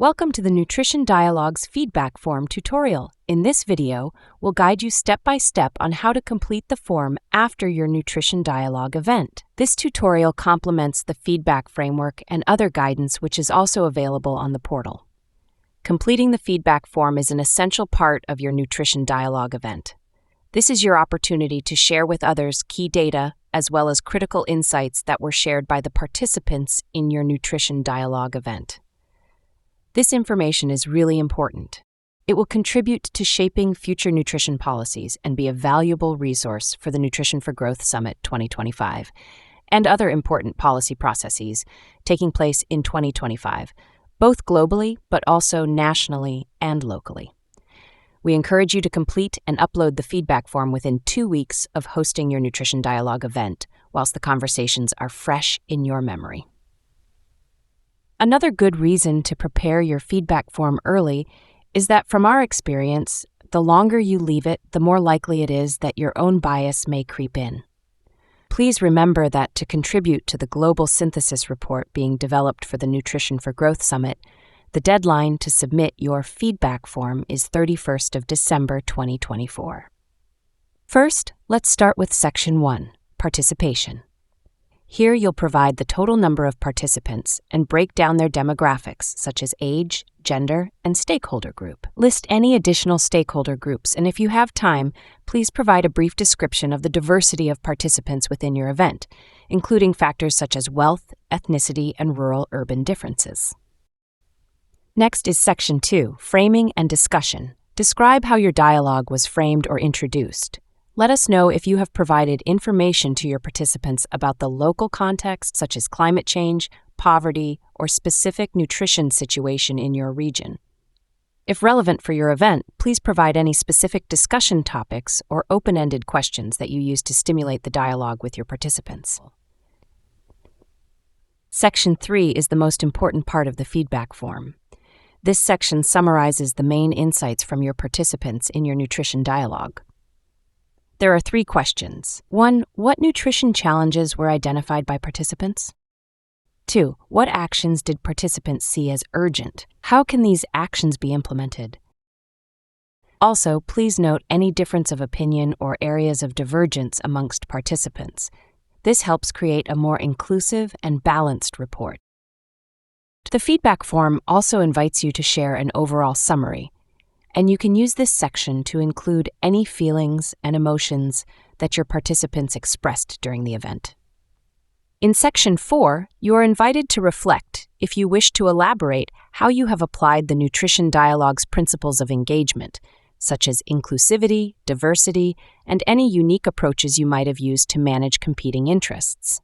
Welcome to the Nutrition Dialogue's feedback form tutorial. In this video, we'll guide you step by step on how to complete the form after your Nutrition Dialogue event. This tutorial complements the feedback framework and other guidance which is also available on the portal. Completing the feedback form is an essential part of your Nutrition Dialogue event. This is your opportunity to share with others key data as well as critical insights that were shared by the participants in your Nutrition Dialogue event. This information is really important. It will contribute to shaping future nutrition policies and be a valuable resource for the Nutrition for Growth Summit 2025 and other important policy processes taking place in 2025, both globally but also nationally and locally. We encourage you to complete and upload the feedback form within 2 weeks of hosting your Nutrition Dialogue event, whilst the conversations are fresh in your memory. Another good reason to prepare your feedback form early is that from our experience, the longer you leave it, the more likely it is that your own bias may creep in. Please remember that to contribute to the global synthesis report being developed for the Nutrition for Growth Summit, the deadline to submit your feedback form is 31st of December 2024. First, let's start with Section 1, Participation. Here you'll provide the total number of participants and break down their demographics such as age, gender, and stakeholder group. List any additional stakeholder groups, and if you have time, please provide a brief description of the diversity of participants within your event, including factors such as wealth, ethnicity, and rural-urban differences. Next is Section 2, Framing and Discussion. Describe how your dialogue was framed or introduced. Let us know if you have provided information to your participants about the local context such as climate change, poverty, or specific nutrition situation in your region. If relevant for your event, please provide any specific discussion topics or open-ended questions that you use to stimulate the dialogue with your participants. Section 3 is the most important part of the feedback form. This section summarizes the main insights from your participants in your nutrition dialogue. There are 3 questions. 1. What nutrition challenges were identified by participants? 2. What actions did participants see as urgent? How can these actions be implemented? Also, please note any difference of opinion or areas of divergence amongst participants. This helps create a more inclusive and balanced report. The feedback form also invites you to share an overall summary, and you can use this section to include any feelings and emotions that your participants expressed during the event. In Section 4, you are invited to reflect, if you wish to elaborate, how you have applied the Nutrition Dialogue's principles of engagement, such as inclusivity, diversity, and any unique approaches you might have used to manage competing interests.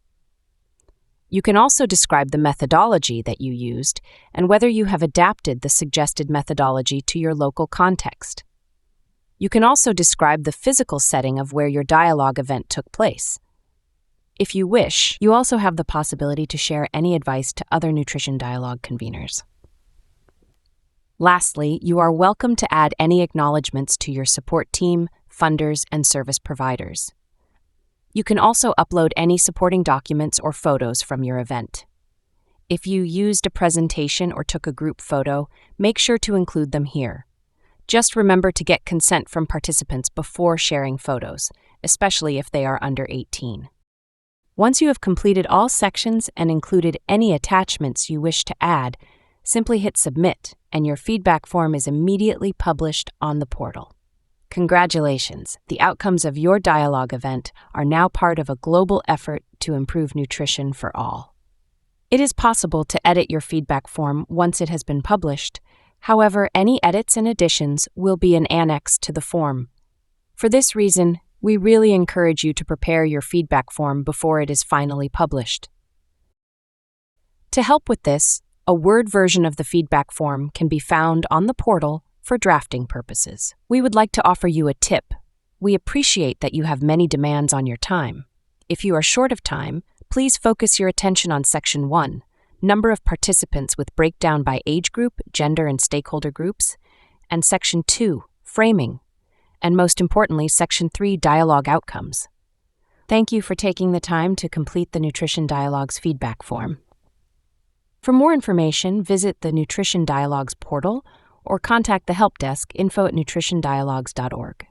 You can also describe the methodology that you used and whether you have adapted the suggested methodology to your local context. You can also describe the physical setting of where your dialogue event took place. If you wish, you also have the possibility to share any advice to other Nutrition Dialogue conveners. Lastly, you are welcome to add any acknowledgments to your support team, funders, and service providers. You can also upload any supporting documents or photos from your event. If you used a presentation or took a group photo, make sure to include them here. Just remember to get consent from participants before sharing photos, especially if they are under 18. Once you have completed all sections and included any attachments you wish to add, simply hit Submit, and your feedback form is immediately published on the portal. Congratulations! The outcomes of your dialogue event are now part of a global effort to improve nutrition for all. It is possible to edit your feedback form once it has been published. However, any edits and additions will be an annex to the form. For this reason, we really encourage you to prepare your feedback form before it is finally published. To help with this, a Word version of the feedback form can be found on the portal for drafting purposes. We would like to offer you a tip. We appreciate that you have many demands on your time. If you are short of time, please focus your attention on Section 1, Number of Participants with breakdown by age group, gender, and stakeholder groups, and Section 2, Framing, and most importantly, Section 3, Dialogue Outcomes. Thank you for taking the time to complete the Nutrition Dialogue's feedback form. For more information, visit the Nutrition Dialogues portal or contact the help desk info@nutritiondialogues.org.